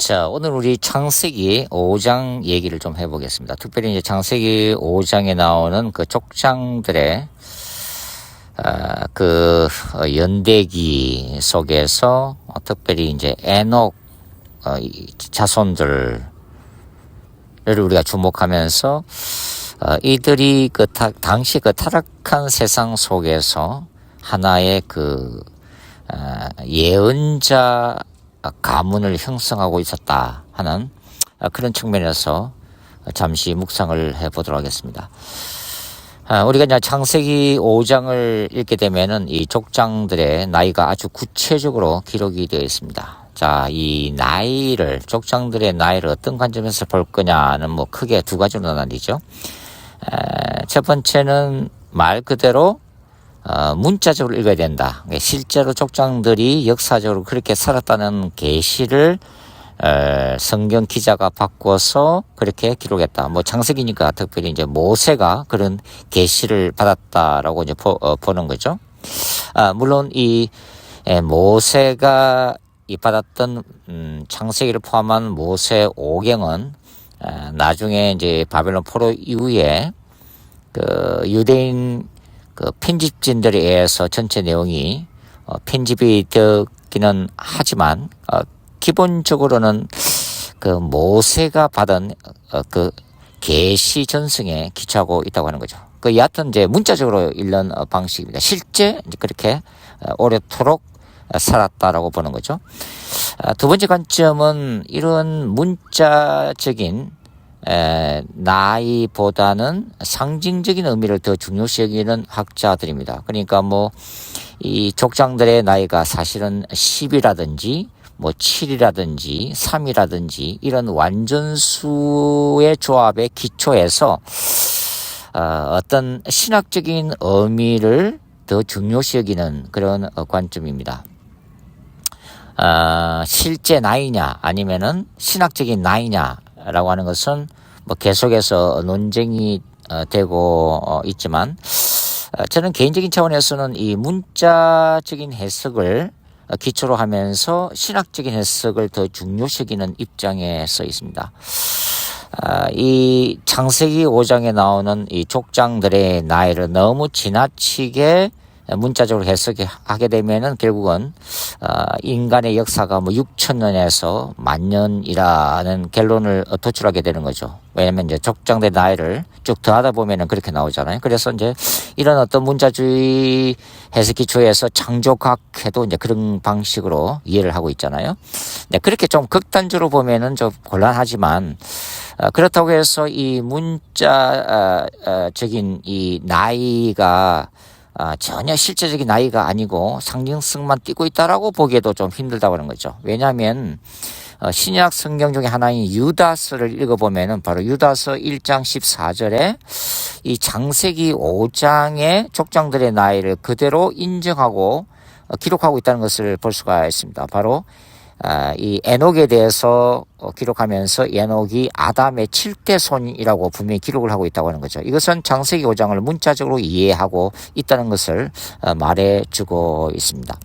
자, 오늘 우리 창세기 5장 얘기를 좀 해보겠습니다. 특별히 이제 창세기 5장에 나오는 그 족장들의 연대기 속에서 특별히 이제 에녹 자손들을 우리가 주목하면서 이들이 당시 그 타락한 세상 속에서 하나의 예언자 가문을 형성하고 있었다 하는 그런 측면에서 잠시 묵상을 해보도록 하겠습니다. 우리가 이제 창세기 5장을 읽게 되면은 이 족장들의 나이가 아주 구체적으로 기록이 되어 있습니다. 자, 이 나이를, 족장들의 나이를 어떤 관점에서 볼 거냐는 뭐 크게 두 가지로 나뉘죠. 첫 번째는 말 그대로 문자적으로 읽어야 된다. 실제로 족장들이 역사적으로 그렇게 살았다는 계시를 성경 기자가 바꿔서 그렇게 기록했다. 뭐 창세기니까 특별히 이제 모세가 그런 계시를 받았다라고 이제 보는 거죠. 물론 이 모세가 받았던 창세기를 포함한 모세 오경은 나중에 이제 바벨론 포로 이후에 유대인 편집진들에 의해서 전체 내용이 편집이 되기는 하지만 기본적으로는 모세가 받은 계시 전승에 기초하고 있다고 하는 거죠. 여하튼 이제 문자적으로 읽는 방식입니다. 실제 그렇게 오래도록 살았다라고 보는 거죠. 두 번째 관점은 이런 문자적인 나이보다는 상징적인 의미를 더 중요시 여기는 학자들입니다. 그러니까 이 족장들의 나이가 사실은 10이라든지 7이라든지 3이라든지 이런 완전수의 조합의 기초에서 어떤 신학적인 의미를 더 중요시 여기는 그런 관점입니다. 실제 나이냐 아니면은 신학적인 나이냐라고 하는 것은 계속해서 논쟁이 되고 있지만 저는 개인적인 차원에서는 이 문자적인 해석을 기초로 하면서 신학적인 해석을 더 중요시 여기는 입장에 서 있습니다. 이 창세기 5장에 나오는 이 족장들의 나이를 너무 지나치게 문자적으로 해석하게 되면은 결국은 인간의 역사가 6,000년에서 10,000년이라는 결론을 도출하게 되는 거죠. 왜냐면 이제 족장의 나이를 쭉 더하다 보면은 그렇게 나오잖아요. 그래서 이제 이런 어떤 문자주의 해석 기초에서 창조학해도 이제 그런 방식으로 이해를 하고 있잖아요. 네, 그렇게 좀 극단적으로 보면은 좀 곤란하지만 그렇다고 해서 이 문자적인 이 나이가 전혀 실제적인 나이가 아니고 상징성만 띠고 있다라고 보기에도 좀 힘들다고 하는 거죠. 왜냐하면 신약 성경 중에 하나인 유다서를 읽어보면은 바로 유다서 1장 14절에 이 창세기 5장의 족장들의 나이를 그대로 인정하고 기록하고 있다는 것을 볼 수가 있습니다. 바로 이 에녹에 대해서 기록하면서 에녹이 아담의 7대 손이라고 분명히 기록을 하고 있다고 하는 거죠. 이것은 창세기 5장을 문자적으로 이해하고 있다는 것을 말해주고 있습니다.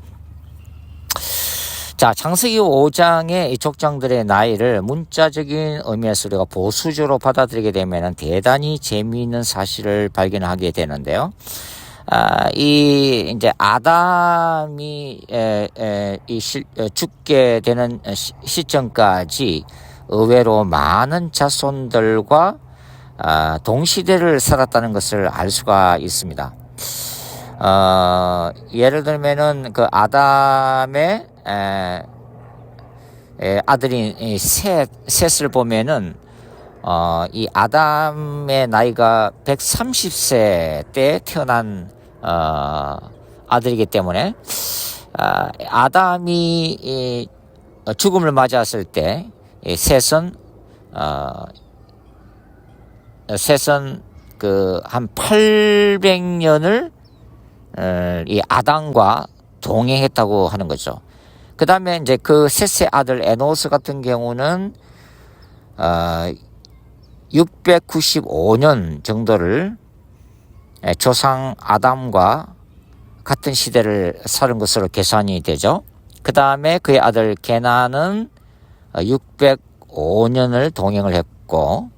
자, 창세기 5장의 이 족장들의 나이를 문자적인 의미에서 우리가 보수적으로 받아들이게 되면 대단히 재미있는 사실을 발견하게 되는데요. 이제 아담이 죽게 되는 시점까지 의외로 많은 자손들과 동시대를 살았다는 것을 알 수가 있습니다. 예를 들면은 아담의 아들인 셋을 보면은 이 아담의 나이가 130세 때 태어난 아들이기 때문에 아담이 죽음을 맞이했을 때 셋은 한 800년을 이 아담과 동행했다고 하는 거죠. 그 다음에 이제 그 셋의 아들 에노스 같은 경우는 695년 정도를 조상 아담과 같은 시대를 사는 것으로 계산이 되죠. 그 다음에 그의 아들 게나는 605년을 동행을 했고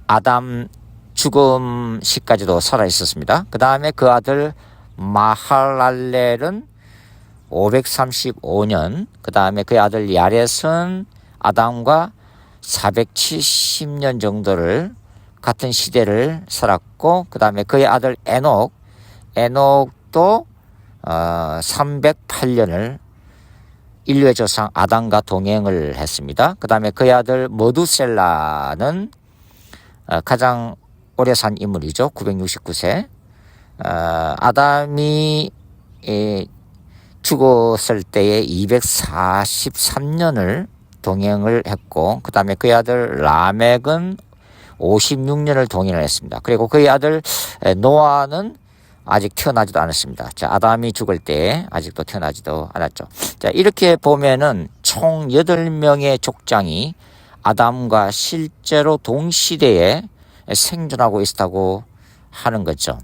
아담 죽음 시까지도 살아 있었습니다. 그 다음에 그 아들 마할랄렐은 535년, 그 다음에 그의 아들 야렛은 아담과 470년 정도를 같은 시대를 살았고, 그 다음에 그의 아들 에녹도 308년을 인류의 조상 아담과 동행을 했습니다. 그 다음에 그의 아들 머두셀라는 가장 오래 산 인물이죠. 969세. 아담이 죽었을 때에 243년을 동행을 했고, 그 다음에 그의 아들 라멕은 56년을 동행을 했습니다. 그리고 그의 아들 노아는 아직 태어나지도 않았습니다. 자, 아담이 죽을 때 아직도 태어나지도 않았죠. 자, 이렇게 보면은 총 8명의 족장이 아담과 실제로 동시대에 생존하고 있었다고 하는 거죠.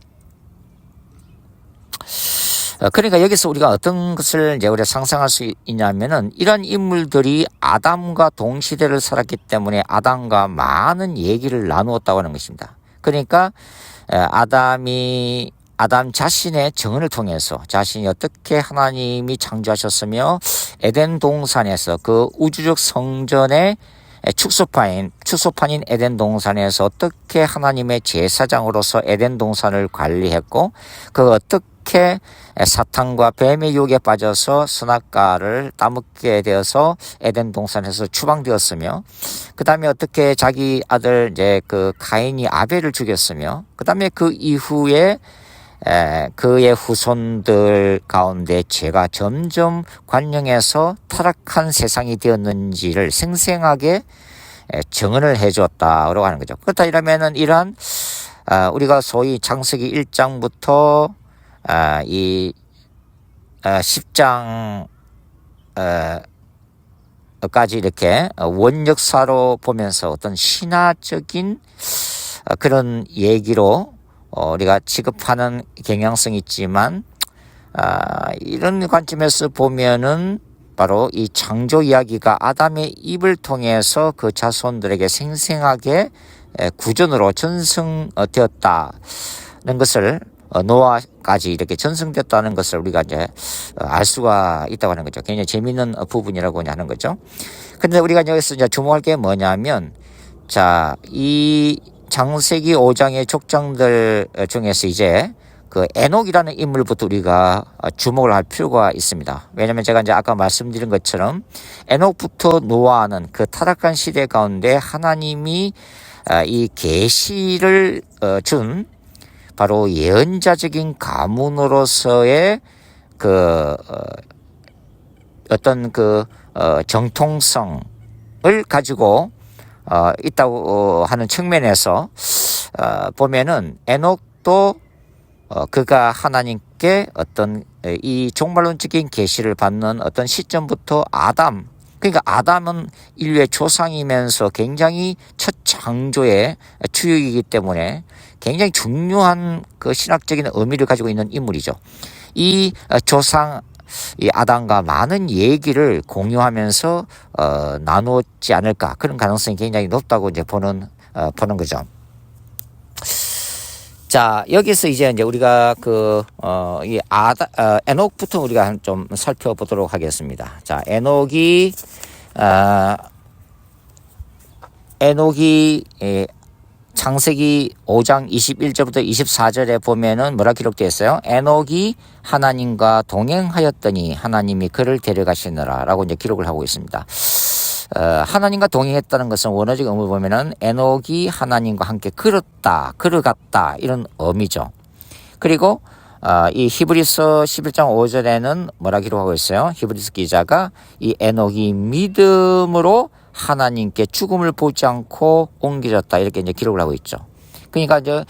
그러니까 여기서 우리가 어떤 것을 이제 우리가 상상할 수 있냐면은, 이런 인물들이 아담과 동시대를 살았기 때문에 아담과 많은 얘기를 나누었다고 하는 것입니다. 그러니까 아담 자신의 증언을 통해서 자신이 어떻게 하나님이 창조하셨으며 에덴 동산에서 그 우주적 성전의 축소판인 에덴 동산에서 어떻게 하나님의 제사장으로서 에덴 동산을 관리했고, 그 어떻게 사탄과 뱀의 유혹에 빠져서 선악과를 따먹게 되어서 에덴 동산에서 추방되었으며, 그 다음에 어떻게 자기 아들 이제 그 가인이 아벨을 죽였으며, 그 다음에 그 이후에 그의 후손들 가운데 죄가 점점 관영해서 타락한 세상이 되었는지를 생생하게 증언을 해주었다고 하는 거죠. 그렇다 이러면은 이러한 우리가 소위 창세기 1장부터 이 10장 까지 이렇게 원역사로 보면서 어떤 신화적인 그런 얘기로 우리가 취급하는 경향성이 있지만, 이런 관점에서 보면은 바로 이 창조 이야기가 아담의 입을 통해서 그 자손들에게 생생하게 구전으로 전승되었다는 것을, 노아까지 이렇게 전승되었다는 것을 우리가 이제 알 수가 있다고 하는 거죠. 굉장히 재미있는 부분이라고 하는 거죠. 그런데 우리가 여기서 이제 주목할 게 뭐냐면, 자, 이 창세기 5장의 족장들 중에서 이제 그 에녹이라는 인물부터 우리가 주목을 할 필요가 있습니다. 왜냐하면 제가 이제 아까 말씀드린 것처럼 에녹부터 노아는 그 타락한 시대 가운데 하나님이 이 계시를 준 바로 예언자적인 가문으로서의 그 어떤 그 정통성을 가지고 있다고 하는 측면에서 보면은 에녹도 그가 하나님께 어떤 이 종말론적인 계시를 받는 어떤 시점부터 그러니까 아담은 인류의 조상이면서 굉장히 첫 창조의 주역이기 때문에 굉장히 중요한 그 신학적인 의미를 가지고 있는 인물이죠. 이 조상 이 아담과 많은 얘기를 공유하면서 나누었지 않을까, 그런 가능성이 굉장히 높다고 이제 보는 거죠. 자, 여기서 이제 우리가 이 에녹부터 우리가 좀 살펴보도록 하겠습니다. 자, 에녹이 창세기 5장 21절부터 24절에 보면은 뭐라 기록되어 있어요? 에녹이 하나님과 동행하였더니 하나님이 그를 데려가시느라 라고 이제 기록을 하고 있습니다. 하나님과 동행했다는 것은 원어적 의미를 보면은 에녹이 하나님과 함께 걸어갔다 이런 의미죠. 그리고 이 히브리서 11장 5절에는 뭐라 기록하고 있어요? 히브리서 기자가 이 에녹이 믿음으로 하나님께 죽음을 보지 않고 옮겨졌다 이렇게 이제 기록을 하고 있죠. 그러니까 이제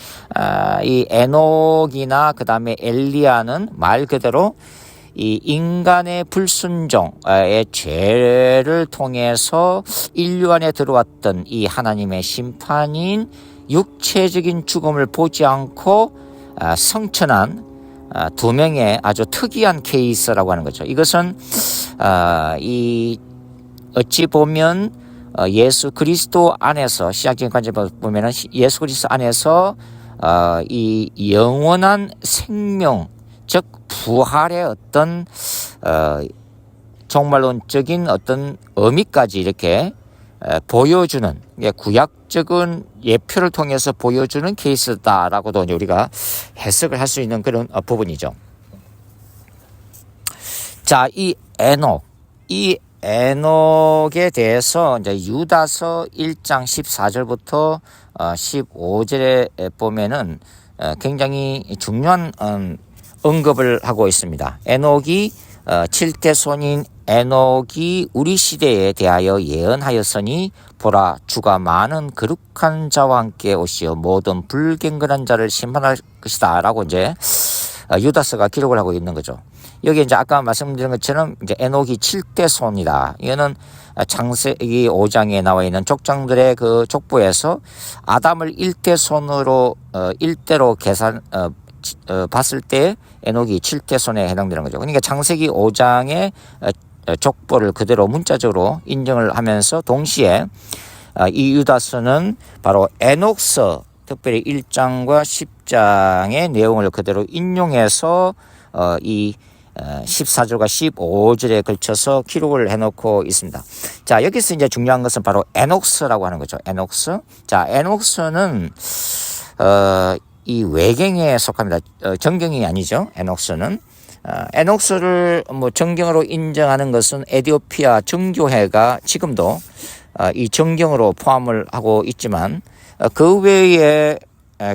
이 에녹이나 그 다음에 엘리야는 말 그대로 이 인간의 불순종의 죄를 통해서 인류 안에 들어왔던 이 하나님의 심판인 육체적인 죽음을 보지 않고 성천한 두 명의 아주 특이한 케이스라고 하는 거죠. 이것은 이 어찌 보면 예수 그리스도 안에서 신약적인 관점으로 보면은 예수 그리스도 안에서 이 영원한 생명, 즉 부활의 어떤 종말론적인 어떤 의미까지 이렇게 보여주는, 구약적인 예표를 통해서 보여주는 케이스다라고도 우리가 해석을 할 수 있는 그런 부분이죠. 자, 이 에녹에 대해서 이제 유다서 1장 14절부터 15절에 보면은 굉장히 중요한 언급을 하고 있습니다. 에녹이 7대 손인 에녹이 우리 시대에 대하여 예언하였으니 보라, 주가 많은 거룩한 자와 함께 오시어 모든 불경건한 자를 심판할 것이다 라고 이제 유다서가 기록을 하고 있는 거죠. 여기 이제 아까 말씀드린 것처럼 이제 에녹이 7대 손이다. 이거는 창세기 5장에 나와 있는 족장들의 그 족보에서 아담을 1대 손으로 1대로 봤을 때 에녹이 7대 손에 해당되는 거죠. 그러니까 창세기 5장의 족보를 그대로 문자적으로 인정을 하면서 동시에 이 유다서는 바로 에녹서, 특별히 1장과 10장의 내용을 그대로 인용해서 이 14절과 15절에 걸쳐서 기록을 해놓고 있습니다. 자, 여기서 이제 중요한 것은 바로 에녹스라고 하는 거죠. 에녹스. 자, 에녹스는 이 외경에 속합니다. 정경이 아니죠. 에녹스는. 에녹스를 뭐 정경으로 인정하는 것은 에티오피아 정교회가 지금도 이 정경으로 포함을 하고 있지만 그 외에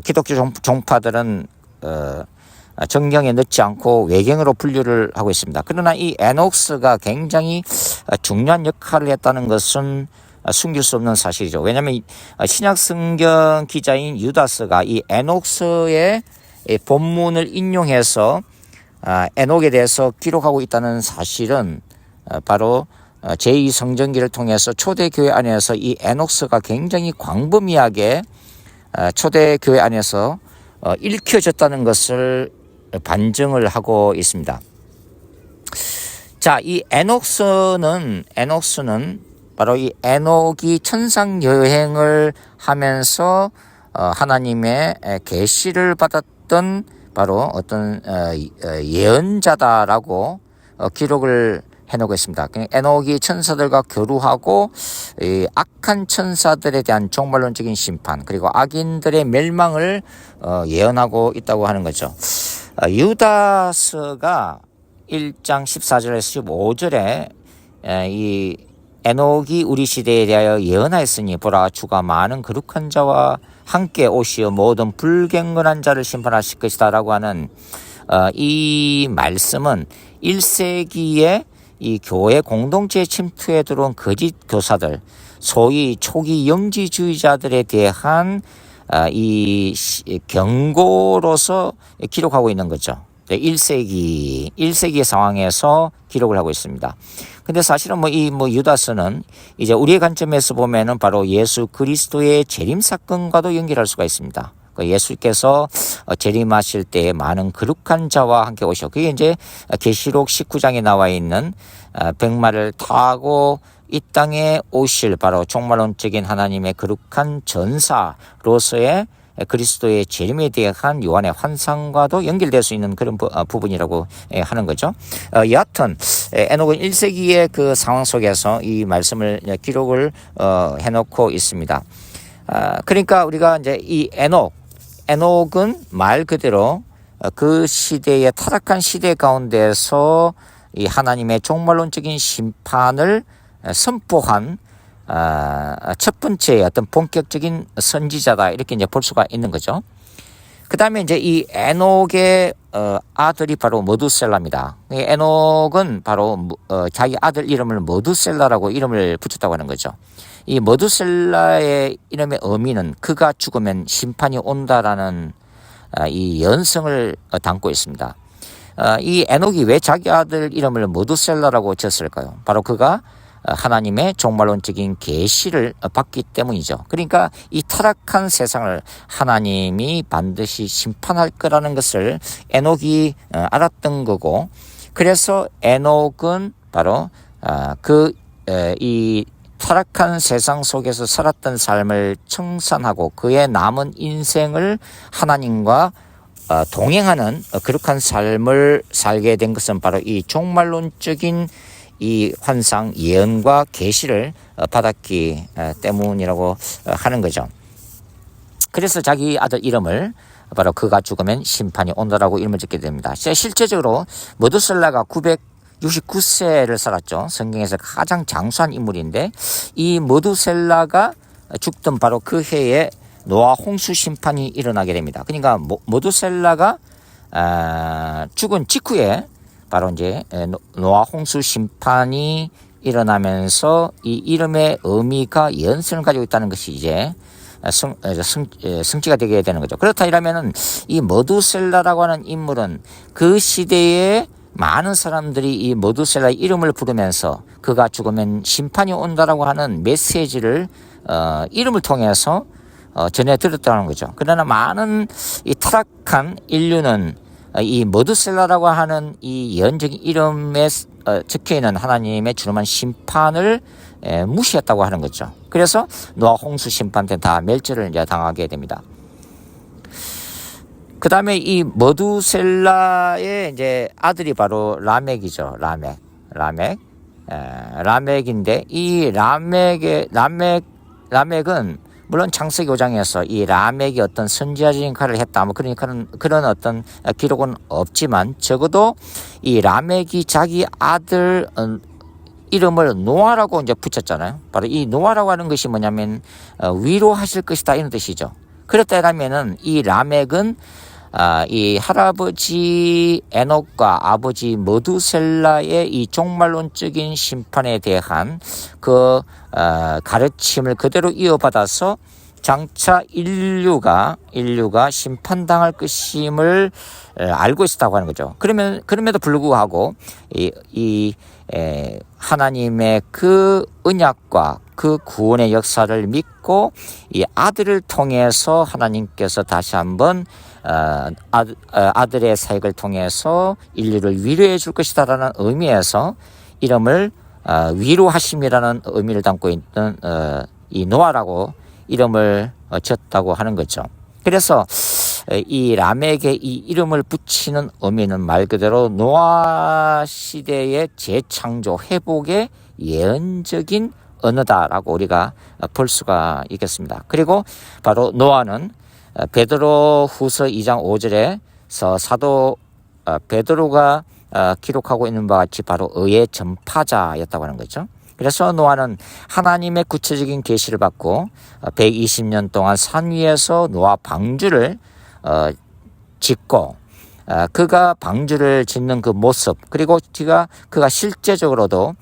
기독교 종파들은 정경에 넣지 않고 외경으로 분류를 하고 있습니다. 그러나 이 에녹스가 굉장히 중요한 역할을 했다는 것은 숨길 수 없는 사실이죠. 왜냐하면 신약 성경 기자인 유다서가 이 에녹스의 본문을 인용해서 에녹에 대해서 기록하고 있다는 사실은 바로 제2성전기를 통해서 초대교회 안에서 이 에녹스가 굉장히 광범위하게 초대교회 안에서 읽혀졌다는 것을 반증을 하고 있습니다. 자, 이 에녹스는 바로 이 에녹이 천상 여행을 하면서 하나님의 계시를 받았던 바로 어떤 예언자다라고 기록을 해놓고 있습니다. 에녹이 천사들과 교류하고 이 악한 천사들에 대한 종말론적인 심판, 그리고 악인들의 멸망을 예언하고 있다고 하는 거죠. 유다서가 1장 14절에서 15절에 이 에녹이 우리 시대에 대하여 예언하였으니 보라, 주가 많은 거룩한 자와 함께 오시어 모든 불경건한 자를 심판하실 것이다 라고 하는 이 말씀은 1세기에 이 교회 공동체에 침투해 들어온 거짓 교사들, 소위 초기 영지주의자들에 대한 이 경고로서 기록하고 있는 거죠. 1세기의 상황에서 기록을 하고 있습니다. 근데 사실은 이 유다서는 이제 우리의 관점에서 보면은 바로 예수 그리스도의 재림 사건과도 연결할 수가 있습니다. 예수께서 재림하실 때 많은 거룩한 자와 함께 오셔. 그게 이제 계시록 19장에 나와 있는 백마를 타고 이 땅에 오실 바로 종말론적인 하나님의 거룩한 전사로서의 그리스도의 재림에 대한 요한의 환상과도 연결될 수 있는 그런 부분이라고 하는 거죠. 여하튼 에녹은 1세기의 그 상황 속에서 이 말씀을 기록을 해놓고 있습니다. 그러니까 우리가 이제 이 에녹은 말 그대로 그 시대의 타락한 시대 가운데서 이 하나님의 종말론적인 심판을 선포한 첫 번째 어떤 본격적인 선지자다, 이렇게 이제 볼 수가 있는 거죠. 그 다음에 이제 이 에녹의 아들이 바로 머두셀라입니다. 에녹은 바로 자기 아들 이름을 머두셀라라고 이름을 붙였다고 하는 거죠. 이 머두셀라의 이름의 의미는 그가 죽으면 심판이 온다라는 이 연성을 담고 있습니다. 이 에녹이 왜 자기 아들 이름을 머두셀라라고 지었을까요? 바로 그가 하나님의 종말론적인 계시를 받기 때문이죠. 그러니까 이 타락한 세상을 하나님이 반드시 심판할 거라는 것을 에녹이 알았던 거고, 그래서 에녹은 바로 그 이 타락한 세상 속에서 살았던 삶을 청산하고 그의 남은 인생을 하나님과 동행하는 거룩한 삶을 살게 된 것은 바로 이 종말론적인 이 환상, 예언과 계시를 받았기 때문이라고 하는 거죠. 그래서 자기 아들 이름을 바로 그가 죽으면 심판이 온다라고 이름을 짓게 됩니다. 실제적으로 머두셀라가 969세를 살았죠. 성경에서 가장 장수한 인물인데 이 머두셀라가 죽던 바로 그 해에 노아 홍수 심판이 일어나게 됩니다. 그러니까 머두셀라가 죽은 직후에 바로 이제 노아 홍수 심판이 일어나면서 이 이름의 의미가 연승을 가지고 있다는 것이 이제 성취가 되게 되는 거죠. 그렇다 이러면은 이 머두셀라라고 하는 인물은 그 시대에 많은 사람들이 이 머두셀라의 이름을 부르면서 그가 죽으면 심판이 온다라고 하는 메시지를 이름을 통해서 전해 들었다는 거죠. 그러나 많은 이 타락한 인류는 이 머두셀라라고 하는 이 예언적인 이름에 적혀 있는 하나님의 준엄한 심판을 무시했다고 하는 거죠. 그래서 노아 홍수 심판 때 다 멸절을 이제 당하게 됩니다. 그 다음에 이 머두셀라의 이제 아들이 바로 라멕이죠. 라멕인데 이 라멕은 물론 창세기 5장에서 이 라멕이 어떤 선지자적인 역할을 했다. 뭐 그런 어떤 기록은 없지만 적어도 이 라멕이 자기 아들 이름을 노아라고 이제 붙였잖아요. 바로 이 노아라고 하는 것이 뭐냐면 위로하실 것이다 이런 뜻이죠. 그렇다면은 이 라멕은 이 할아버지 에녹과 아버지 머두셀라의 이 종말론적인 심판에 대한 그 가르침을 그대로 이어받아서 장차 인류가 심판당할 것임을 알고 있었다고 하는 거죠. 그럼에도 불구하고 하나님의 그 언약과 그 구원의 역사를 믿고 이 아들을 통해서 하나님께서 다시 한번 아들의 사역을 통해서 인류를 위로해 줄 것이다라는 의미에서 이름을 위로하심이라는 의미를 담고 있는 이 노아라고 이름을 지었다고 하는 거죠. 그래서 이 라멕의 이 이름을 붙이는 의미는 말 그대로 노아 시대의 재창조 회복의 예언적인 언어다라고 우리가 볼 수가 있겠습니다. 그리고 바로 노아는 베드로 후서 2장 5절에서 사도 베드로가 기록하고 있는 바와 같이 바로 의의 전파자였다고 하는 거죠. 그래서 노아는 하나님의 구체적인 계시를 받고 120년 동안 산 위에서 노아 방주를 짓고 그가 방주를 짓는 그 모습 그리고 그가 실제적으로도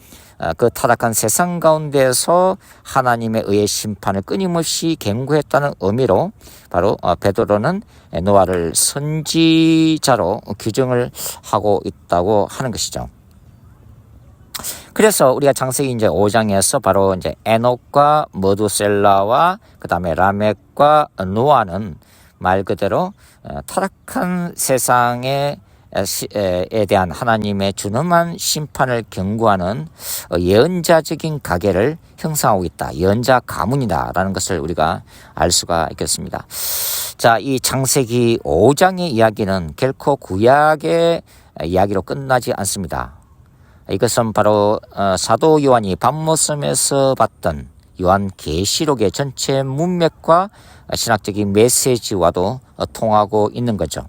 그 타락한 세상 가운데서 하나님의 의의 심판을 끊임없이 경고했다는 의미로 바로 베드로는 노아를 선지자로 규정을 하고 있다고 하는 것이죠. 그래서 우리가 창세기 이제 5장에서 바로 이제 에녹과 머두셀라와 그 다음에 라멕과 노아는 말 그대로 타락한 세상에 대한 하나님의 준엄한 심판을 경고하는 예언자적인 가계를 형성하고 있다. 예언자 가문이다라는 것을 우리가 알 수가 있겠습니다. 자, 이 창세기 5장의 이야기는 결코 구약의 이야기로 끝나지 않습니다. 이것은 바로 사도 요한이 밤모섬에서 봤던 요한 계시록의 전체 문맥과 신학적인 메시지와도 통하고 있는 거죠.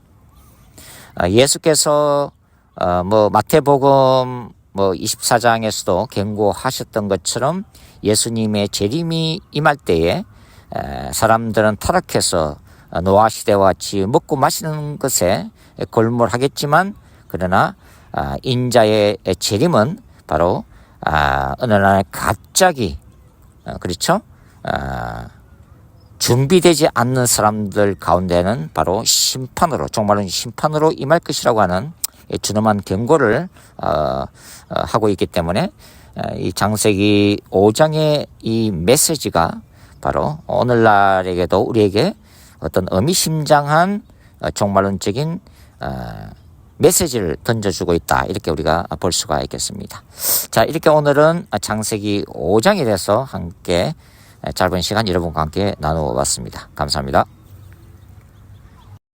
예수께서 마태복음 24장에서도 경고하셨던 것처럼 예수님의 재림이 임할 때에 사람들은 타락해서 노아 시대와 같이 먹고 마시는 것에 골몰하겠지만 그러나 인자의 재림은 바로 어느 날 갑자기 그렇죠? 준비되지 않는 사람들 가운데는 바로 심판으로 정말로 심판으로 임할 것이라고 하는 준엄한 경고를 하고 있기 때문에 이 창세기 5장의 이 메시지가 바로 오늘날에게도 우리에게 어떤 의미심장한 종말론적인 메시지를 던져주고 있다. 이렇게 우리가 볼 수가 있겠습니다. 자, 이렇게 오늘은 창세기 5장에 대해서 함께 짧은 시간 여러분과 함께 나누어 봤습니다. 감사합니다.